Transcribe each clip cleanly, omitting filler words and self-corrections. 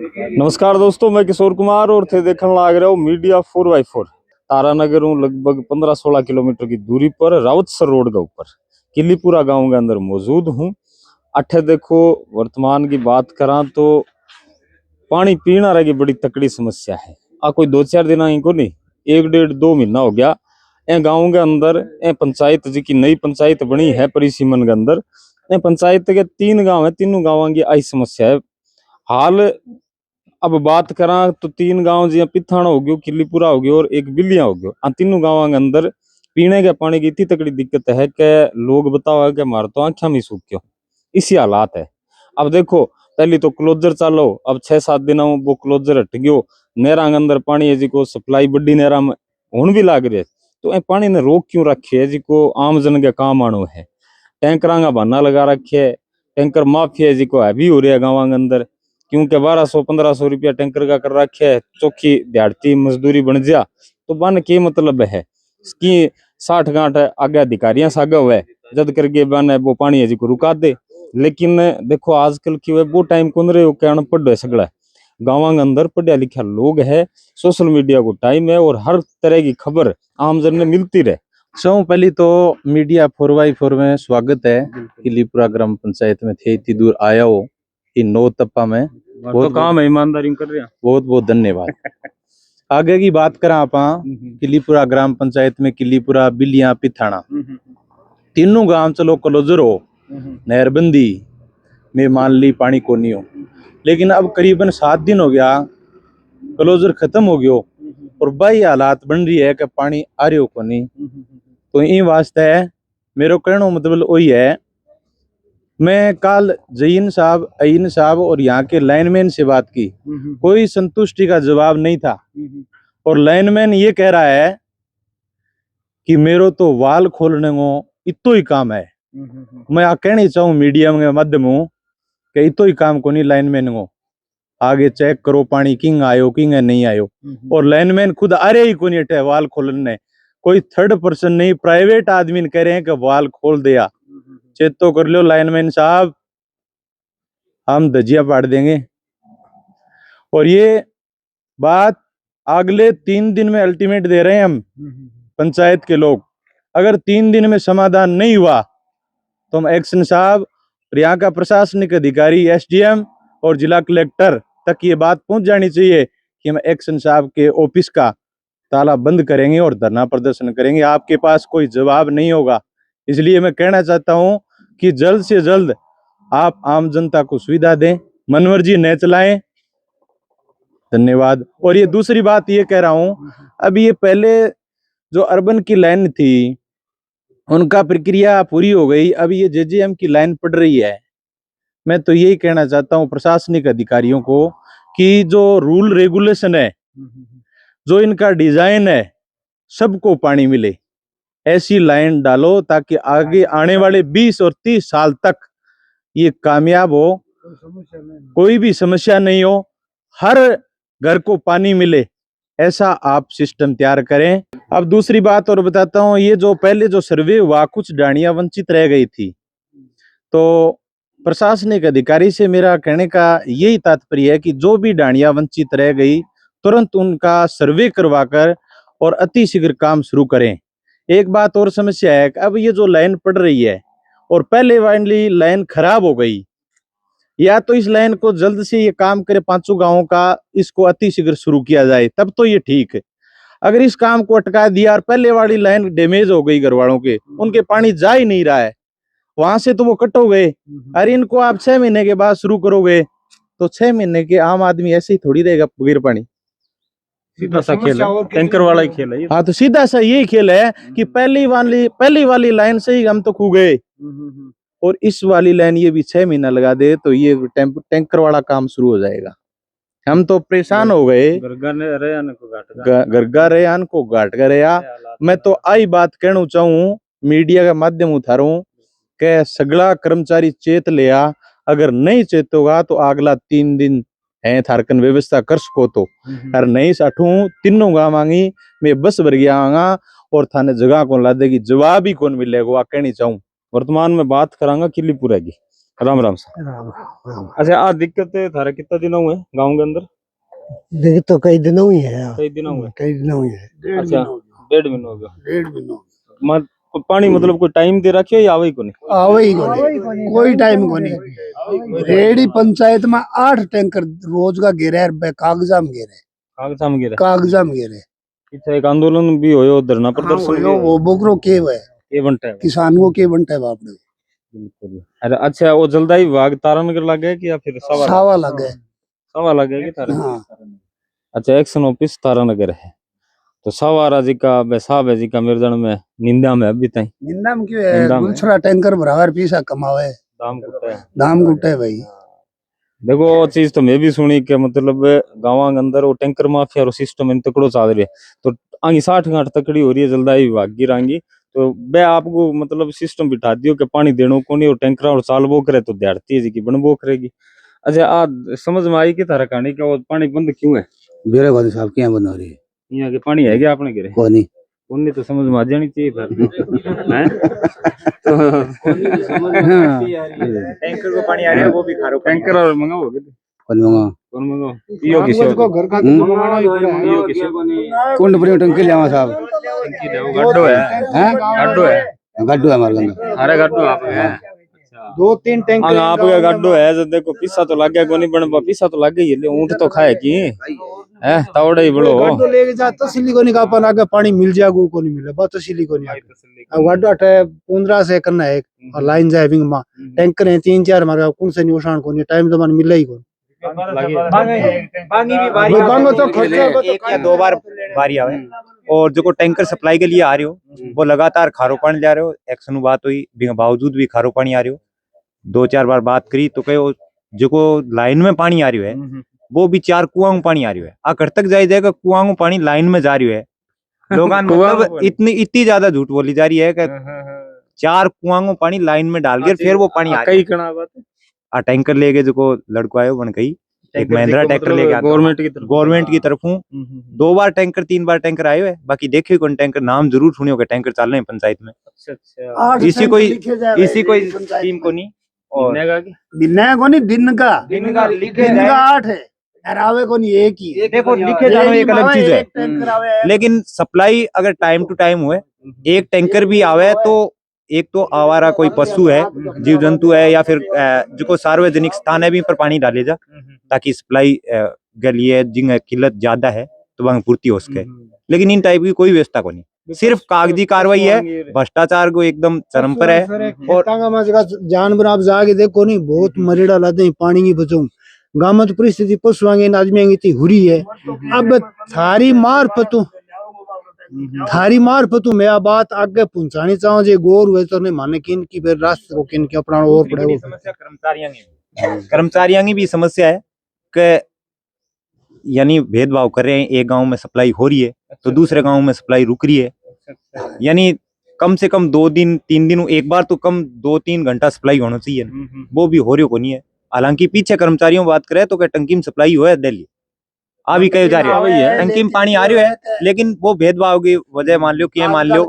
नमस्कार दोस्तों, मैं किशोर कुमार और थे देखने लग रहे हो मीडिया 4x4। तारानगर हूँ, लगभग 15-16 किलोमीटर की दूरी पर रावतसर रोड के ऊपर किलीपुरा गांव के अंदर मौजूद हूँ। अठे देखो, वर्तमान की बात करा तो पानी पीना रही बड़ी तकड़ी समस्या है। आ कोई 2-4 दिन ही को नहीं, 1-1.5-2 महीना हो गया। ए गांव के अंदर पंचायत जी की नई पंचायत बनी है परिसीमन के अंदर। पंचायत के 3 गांव है, तीनों गांवों की आई समस्या है। हाल अब बात करा तो 3 गांव जी पिथाना हो गयो, किलीपुरा हो गयो और एक बिलिया हो गयो। तीनों गांवों के अंदर पीने के पानी की इतनी तकड़ी दिक्कत है कि लोग बताओ कि मार तो आंखा में सूख गयो, इसी हालात है। अब देखो, पहले तो क्लोजर चालो, अब 6-7 दिनों वो क्लोजर हट गयो। नहरा के अंदर पानी है जी को सप्लाई बड़ी नहरा में हुन भी लाग रही है, तो पानी ने रोक क्यों रखी है जी को आम जन के काम आनो है। टैंकरा का बहाना लगा रखे है, टैंकर माफिया जी को हैवी हो रहा है गाँव के अंदर, क्योंकि 1200-1500 रुपया टैंकर का कर रखे है। चौखी दिहाड़ी मजदूरी बन जा तो बन के मतलब है इसकी 60 गांठ आगे अधिकारियां सागा हुआ है, जद करके बन वो पानी है जी को रुका दे। लेकिन देखो आजकल की वो टाइम कौन रहे हो, क्या अनपढ़ है सगड़ा। गाँव के अंदर पढ़ा लिखा लोग है, सोशल मीडिया को टाइम है और हर तरह की खबर आम जन ने मिलती रहे। पहली तो मीडिया 4x4 में स्वागत है। किलीपुरा ग्राम पंचायत में थे, इतनी दूर आया हो इन 9 तप्पा में बहुत तो काम है, ईमानदारी कर रहे हैं। बहुत बहुत धन्यवाद। आगे की बात करा आप किलीपुरा ग्राम पंचायत में किलीपुरा, बिलिया, पिथाना तीनों गांव चलो क्लोजर हो, नहरबंदी में मान ली पानी को नहीं हो, लेकिन अब करीबन 7 दिन हो गया क्लोजर खत्म हो गयो और भाई हालात बन रही है कि पानी आ रही हो को नहीं। तो इन वास्ते मेरो कहना मतलब वही है। मैं कल जईन साहब, अईन साहब और यहाँ के लाइनमैन से बात की, कोई संतुष्टि का जवाब नहीं था। और लाइनमैन ये कह रहा है कि मेरो तो वाल खोलने को इतो ही काम है। मैं आ कहनी चाहूँ मीडिया के माध्यम कि इतो ही काम को नहीं लाइनमैन को, आगे चेक करो पानी किंग आयो किंग नहीं आयो। और लाइनमैन खुद आ रहे ही को नहीं वाल खोलने, कोई थर्ड पर्सन नहीं, प्राइवेट आदमी कह रहे हैं कि वाल खोल दिया। चेतो कर लो लाइनमैन साहब, हम धजिया पाड़ देंगे। और ये बात अगले 3 दिन में अल्टीमेट दे रहे हैं हम पंचायत के लोग। अगर 3 दिन में समाधान नहीं हुआ तो हम एक्शन साहब, यहाँ का प्रशासनिक अधिकारी, SDM और जिला कलेक्टर तक ये बात पहुंच जानी चाहिए कि हम एक्शन साहब के ऑफिस का ताला बंद करेंगे और धरना प्रदर्शन करेंगे। आपके पास कोई जवाब नहीं होगा। इसलिए मैं कहना चाहता हूं कि जल्द से जल्द आप आम जनता को सुविधा दें, मनमर्जी न चलाएं। धन्यवाद। और ये दूसरी बात ये कह रहा हूं, अभी ये पहले जो अर्बन की लाइन थी उनका प्रक्रिया पूरी हो गई, अभी ये JJM की लाइन पड़ रही है। मैं तो यही कहना चाहता हूं प्रशासनिक अधिकारियों को कि जो रूल रेगुलेशन है, जो इनका डिजाइन है, सबको पानी मिले, ऐसी लाइन डालो ताकि आगे आने वाले 20 और 30 साल तक ये कामयाब हो, कोई भी समस्या नहीं हो, हर घर को पानी मिले, ऐसा आप सिस्टम तैयार करें। अब दूसरी बात और बताता हूँ, ये जो पहले जो सर्वे हुआ कुछ डाणियां वंचित रह गई थी, तो प्रशासनिक अधिकारी से मेरा कहने का यही तात्पर्य है कि जो भी डाणियां वंचित रह गई तुरंत उनका सर्वे करवाकर और अति शीघ्र काम शुरू करें। एक बात और समस्या है, अब ये जो लाइन पड़ रही है और पहले वाली लाइन खराब हो गई, या तो इस लाइन को जल्द से ये काम करे, 5 गांवों का इसको अति शीघ्र शुरू किया जाए, तब तो ये ठीक है। अगर इस काम को अटका दिया और पहले वाली लाइन डैमेज हो गई, घर वालों के उनके पानी जा ही नहीं रहा है, वहां से तो वो कट हो गए। अरे इनको आप 6 महीने के बाद शुरू करोगे तो 6 महीने के आम आदमी ऐसे ही थोड़ी रहेगा बगैर पानी। सीधा सा खेल है, टैंकर वाला ही खेल है। हाँ, तो सीधा सा यही खेल है कि पहली वाली लाइन से ही हम तो खो गए, और इस वाली लाइन ये भी 6 महीना लगा दे तो ये टैंकर वाला काम शुरू हो जाएगा। हम तो परेशान हो गए, गरगा रहे आन को घाट कर रहा। मैं तो आई बात कहना चाहूँ, मीडिया का माध्यम उतारूं कि सगला कर्मचारी चेत लिया, अगर नहीं चेतोगा तो अगला 3 दिन है थारकन व्यवस्था कर सको तो, और नहीं साठू तीनों गाँव मांगी मैं बस भर गया आऊंगा और थाने जगह कौन ला देगी, जवाब ही कौन मिलेगा, कहनी चाहूँ। वर्तमान में बात करांगा किलीपुरा की। राम राम सा। राम राम। अच्छा आ दिक्कत है थारा कितना दिन हुए गांव के अंदर? देख तो कई दिनों ही है यार, कई दिन हुए। कई दिनों ही है। अच्छा 1.5 महीना हो गया। 1.5 महीना मत पानी मतलब कोई टाइम दे रखियो या आवे को नहीं? आवे ही कोई टाइम को नहीं। रेडी पंचायत में 8 टैंकर रोज का गिरे है, कागजा में गिरे, कागजा में गिरा। कागजा में गिरे। पीछे एक आंदोलन भी होयो, धरना प्रदर्शन भी वो बोकरो के है, ये बनता है किसानों के बनता है बाप ने। बिल्कुल। अरे अच्छा वो जलदाई विभाग तारानगर लगे कि या फिर सावा लगे? सावा लगे कि तारा? हाँ। अच्छा एक्शन ऑफिस तारानगर है। तो सवारा जी का साहब है जी का मिर्जन में निंदा में अभी तक निंदा में क्यों है? गुलछड़ा टैंकर बराबर पैसा कमावे, दाम कुत्ता है। दाम गुटे भाई। देखो वो चीज तो मैं भी सुनी कि मतलब गाँव के अंदर वो टैंकर माफिया सिस्टम इन तकड़ो चल रही है। तो आगे 60 गांठ तकड़ी हो रही है जलदाई विभाग की रांगी। तो बे आपको मतलब सिस्टम बिठा दियो कि पानी देनो को नहीं और टैंकर और चाल वो करे तो ध्याड़ती है जी की बन वो करेगी। अच्छा आ समझ में आई कि थारा कहानी का वो पानी बंद क्यों है? मेरे वाले साहब क्या बन रही है? यहाँ के पानी है क्या अपने गिरे? कोनी उन्हें तो समझ में आ जानी चाहिए फिर हैं? टैंकर को पानी आ रहा है वो भी खारो टैंकर और मंगाओ कौन मंगा? कौन मंगाओ? पियो किसी को घर का मंगाना ही पड़ा है। पियो किसी कौन बड़ी टंकी लेवा साहब? टंकी दे वो गड्ढो है। हैं? गड्ढो है। गड्ढू है हमारे अंदर। अरे गड्ढो आप है। 2-3 टैंकर आपका गड्ढो है जो देखो पिस्सा तो लग गया कोनी बन पिस्सा तो लग गई है ऊंट तो खाए की है तावड़े ही बड़ो गड्ढो लेके जा तसली को नहीं का अपन आगे पानी मिल जाएगा को नहीं मिले बात तसली को नहीं। अब गड्ढो अटे 15 से करना है और लाइन जाए विंग मा टैंकर है 3-4 मार कौन से निशान को नहीं टाइम तो मन मिले ही को बांगी भी बारी बांगो तो खर्चा एक या 2 बार बारी आवे। और जो को टैंकर सप्लाई के लिए आ रहे हो वो लगातार खारो पानी जा रहे हो। एक्शन बात हुई बावजूद भी खारो पानी आ रहे हो। 2-4 बार बात करी तो कहो जो को लाइन में पानी आ रही है वो भी 4 कुआं में पानी आ रही है। आकर तक जाएगा कुआं में पानी लाइन में जा रही है। लोग मतलब इतनी ज्यादा झूठ बोली जा रही है कि 4 कुआं में पानी लाइन में डाल के फिर वो पानी आ कई कना बात आ टैंकर लेके जो को लड़को आयो बन गई एक महिंद्रा ट्रैक्टर लेके गवर्नमेंट की तरफ हूँ। 2 बार टैंकर 3 बार टैंकर आयो है। बाकी देखे कौन टैंकर नाम जरूर सुनियो के टैंकर चल रहे हैं पंचायत में। अच्छा इसी कोई स्कीम को नहीं और दिन को नहीं दिन का लिखे दिन का 8 है हरावे को नहीं एक ही। देखो लिखे जानो एक अलग चीज है लेकिन सप्लाई अगर टाइम टू टाइम हुए एक टैंकर भी आवे तो एक तो आवारा कोई पशु है जीव जंतु है या फिर जो सार्वजनिक स्थान है भी पर पानी डाले जा ताकि सप्लाई के लिए जिन किल्लत ज्यादा है तो वहां पूर्ति हो सके। लेकिन इन टाइप की कोई व्यवस्था को नहीं सिर्फ कागजी कार्रवाई है। भ्रष्टाचार को एकदम चरम पर है। और जानवर आप जाके देखो नहीं बहुत मरेड़ा लाते पानी की बचाऊ गाँव में तो परिस्थिति पशुआंगे आदमी इतनी हुरी है। अब थारी मार पतू मैं बात आगे पहुंचानी चाहूँ जे गौर हुए तो नहीं माने किन की फिर रास्ते को किन के अपना और पड़े वो कर्मचारियों की भी समस्या है कि यानी भेदभाव कर रहे हैं। एक गांव में सप्लाई हो रही है तो दूसरे गांव में सप्लाई रुक रही है। यानी कम से कम 2 दिन 3 दिन एक बार तो कम 2-3 घंटा सप्लाई होना चाहिए वो भी हो रही को नहीं है। हालांकि पीछे कर्मचारियों बात करे तो टंकी में सप्लाई हुआ है दिल्ली अभी कहीं जा रही है टंकी में पानी आ रही है लेकिन वो भेदभाव की वजह मान लो कि मान लो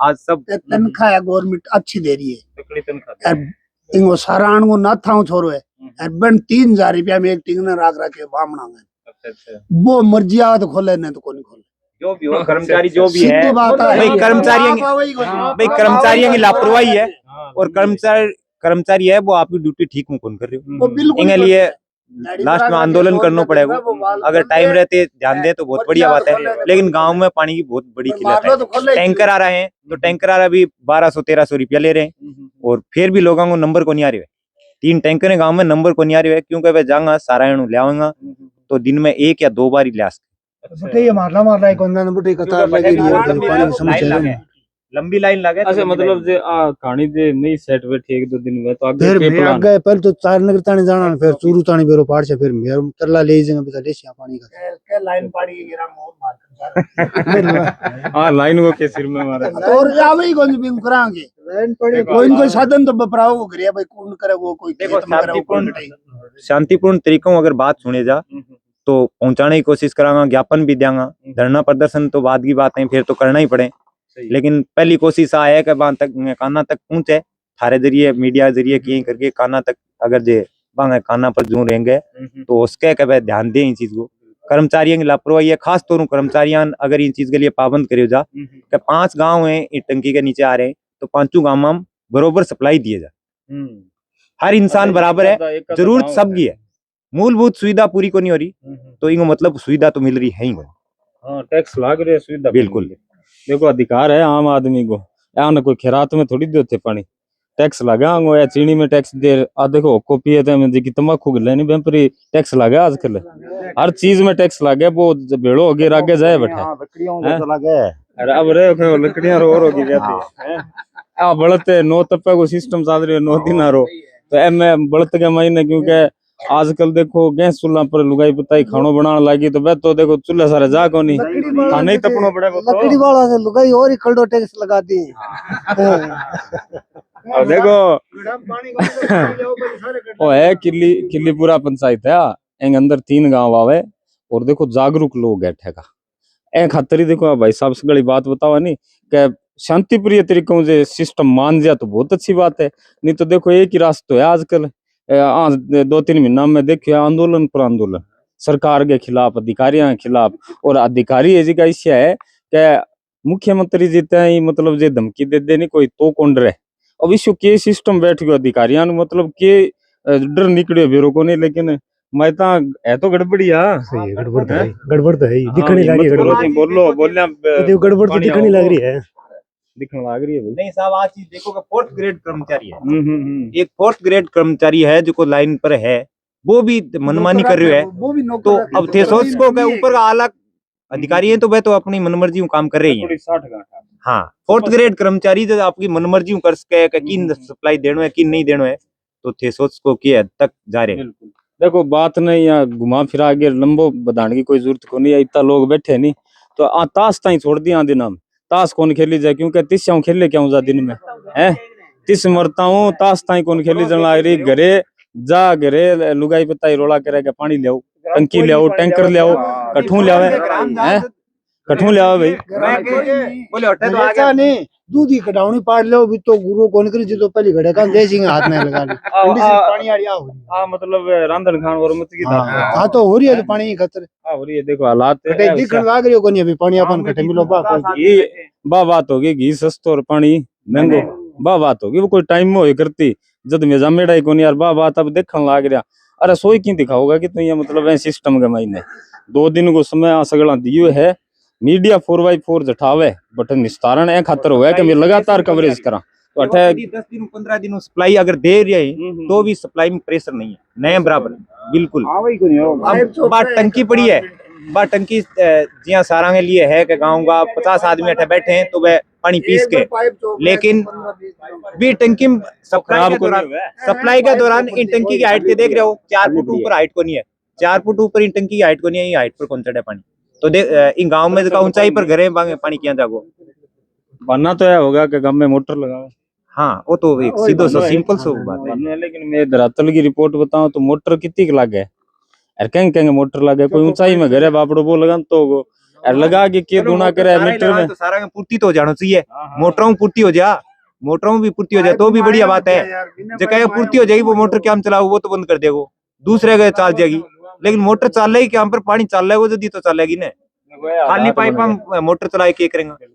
आज सब तनख्वाह है गवर्नमेंट अच्छी दे रही है इनको सारा को ना था छोरो है 3000 रुपया में एक टिंगना राख रखे बामणा में वो मर्जी आवे तो खोले नहीं तो कोई नहीं खोले जो भी हो कर्मचारी जो भी है भाई कर्मचारियों की लापरवाही है। और कर्मचारी है वो आपकी ड्यूटी ठीक में कौन कर रहे हो इनके लिए लास्ट में आंदोलन करना पड़ेगा। अगर टाइम रहते ध्यान दे तो बहुत बढ़िया बात है लेकिन गांव में पानी की बहुत बड़ी किल्लत है। टैंकर आ रहे हैं तो टैंकर आ रहा भी 1200-1300 रुपया ले रहे हैं और फिर भी लोगों को नंबर को नहीं आ रहे। 3 टैंकर है गाँव में नंबर को नहीं आ रहे क्योंकि वे जाऊंगा सारा ले आऊंगा तो दिन में 1 या 2 बार ही ले लंबी लाइन लगे। अच्छा मतलब जे कहानी जे नहीं सेट बैठी 1-2 दिन में तो आगे फिर मैं आगे पहले तो तारनगर ताने जाना फिर चूरू ताने बेरो पाड़ से फिर मेरे तरला ले जाएंगे बेटा लेसिया पानी का लाइन पाड़ी के गिरा मोर मार हां लाइन को के सिर में मारे और आवे ही कोनी बिम करांगे लाइन पड़ी कोई साधन तो बपराओ को करे भाई कौन करे वो कोई खेत में करे शांतिपूर्ण तरीकों अगर बात सुने जा तो पहुंचाने की कोशिश करांगा ज्ञापन भी देंगा। धरना प्रदर्शन तो बाद की बात है फिर तो करना ही पड़े लेकिन पहली कोशिश आ है कि वहां तक काना तक पहुंचे थारे जरिए मीडिया जरिए की करके काना तक अगर जे बांगे काना पर जो रहेंगे तो उसके कभी ध्यान दें इन चीज को। कर्मचारियों की लापरवाही है, खास तौर कर्मचारियां अगर इन चीज के लिए पाबंद करे जा कि 5 गांव हैं इस टंकी के नीचे आ रहे हैं तो 5 गांव में बरोबर सप्लाई दिए जा। हर इंसान बराबर है, जरूरत सबकी है, मूलभूत सुविधा पूरी को नहीं हो रही तो इनको मतलब सुविधा तो मिल रही है ही। हाँ, टैक्स लाग रहे सुविधा बिल्कुल। देखो अधिकार है आम आदमी को, यहाँ कोई खैरात में थोड़ी देते पानी, टैक्स लगा या चीनी में टैक्स दे। आ देखो कॉपी है तो तम्बाकू लेनी बेपरी टैक्स लगा आजकल, हर चीज में टैक्स लगे। वो भेड़ो होगी आगे जाए बैठे अरे अब रे लकड़ियां रो होगी आ बढ़ते 9 तप्पे को सिस्टम चल रही है 9 दिन रो तो एम बढ़त के महीने, क्योंकि आजकल देखो गैस चूल्हा पर लुगाई पताई खानो बनाने लगी तो वह तो देखो चूल्हा सारे जा को नहीं खाना ही तपनो पड़े लकड़ी वाला से लुगाई और ही खड़ो टैक्स लगा दी। और देखो वो है किलीपुरा पंचायत है, एंग अंदर 3 गांव आवे और देखो जागरूक लोग है ठेका ए खातर ही। देखो भाई साहब से बड़ी बात बताओ नहीं कि शांति प्रिय तरीकों से सिस्टम मान दिया तो बहुत अच्छी बात है, नहीं तो देखो एक ही रास्ता है आजकल। 2-3 महीना में देखिए आंदोलन पर आंदोलन सरकार के खिलाफ, अधिकारियों के खिलाफ। और अधिकारी जी का इश्य है कि मुख्यमंत्री जीते ही मतलब जे धमकी दे देनी कोई तो कौन रहे। अब इसको के सिस्टम बैठ गयो अधिकारियों मतलब के डर निकले बेरो को नहीं, लेकिन मैं है तो गड़बड़ी सही है, गड़बड़ तो है ही, दिखने लगी है गड़बड़। बोलो बोलिया गड़बड़ तो दिखने लग रही है, दिखने लग रही है भाई। नहीं साहब आज चीज देखो कि 4th ग्रेड कर्मचारी है, एक 4th ग्रेड कर्मचारी है जो लाइन पर है वो भी मनमानी कर रहे है। तो अब थे सोच को ऊपर का अलग अधिकारी है तो वह तो अपनी मनमर्जी काम कर रही है। हाँ 4th ग्रेड कर्मचारी जो आपकी मनमर्जी कर सके किन सप्लाई देनो है किन नहीं देनो है तो थे सोच को की हद तक जा रहे। देखो बात नहीं यहाँ घुमा फिरा के लंबो बधाने की कोई जरूरत को नहीं, इतना लोग बैठे नहीं तो ताश ताई छोड़ दिया दिन हम ताश कौन खेली जाए, क्योंकि 30 खेले क्या जा दिन में है 30 मरता हूँ ताश ताई कौन खेली जन लाग रही। घरे जा घरे लुगाई पताई रोला करेगा पानी ले आओ, टंकी ले आओ, टैंकर ले आओ, कठू ले आओ, कठू ले आओ भाई बोले हटे तो आगे नहीं दूध ही कटावनी पाड़ लो भी तो गुरु कौन करी जी तो पहली घड़े का देसिंग हाथ में लगा ली पानी आ रहा हां मतलब रांधन खान और मत की हां तो हो रही है तो पानी की खतर हां हो रही है। देखो हालात दिखन लाग रही हो कोनी अभी पानी अपन कटे मिलो बा ये बात होगी घी सस्तो और पानी महंगो बात होगी वो कोई टाइम में होई करती जद में जामेड़ा ही कोनी यार बात अब देखन लाग रहा। अरे सोई की दिखाओगा कि तो ये मतलब है सिस्टम के महीने 2 दिन को समय आ सगला दियो है मीडिया 4x4 जठावे बटन निस्तारण है खातर हुआ है कि मैं लगातार कवरेज करा तो 10 दिन 15 दिन सप्लाई अगर दे रही है तो भी सप्लाई में प्रेशर नहीं है नए बराबर बिल्कुल। अब बात टंकी पड़ी है, बात टंकी जिया सारा के लिए है कि गाँव का 50 आदमी अठे बैठे हैं तो वह पानी पीस के, लेकिन भी टंकी सप्लाई के दौरान इन टंकी की हाइट देख रहे हो 4 फुट ऊपर हाइट को नहीं है, 4 फुट ऊपर इन टंकी की हाइट को नहीं है, हाइट पर कौन चढ़े पानी तो देख इन गांव में ऊंचाई पर घरे पानी किया जागो बनना तो है होगा कि गांव में मोटर लगाओ। हाँ वो तो एक सीधो सा सिंपल सा बात है। लेकिन मैं धरातल की रिपोर्ट बताऊं तो मोटर कितनी लागे यार कहेंगे मोटर लागे कोई ऊंचाई में घर है बापड़ो वो लगा तो यार लगा के दूना करे मीटर में तो सारा पूर्ति तो हो जाना चाहिए, मोटरों में पूर्ति हो जा, मोटरों में भी पूर्ति हो जाए तो भी बढ़िया बात है। जो कहे पूर्ति हो जाएगी वो मोटर क्या हम चलाओ वो तो बंद कर देगो दूसरे का चाल जाएगी, लेकिन मोटर चल रही क्या पर पानी चल रहा है वो जल्दी तो चलेगी ना, खाली पाइप हम मोटर चला के करेंगे।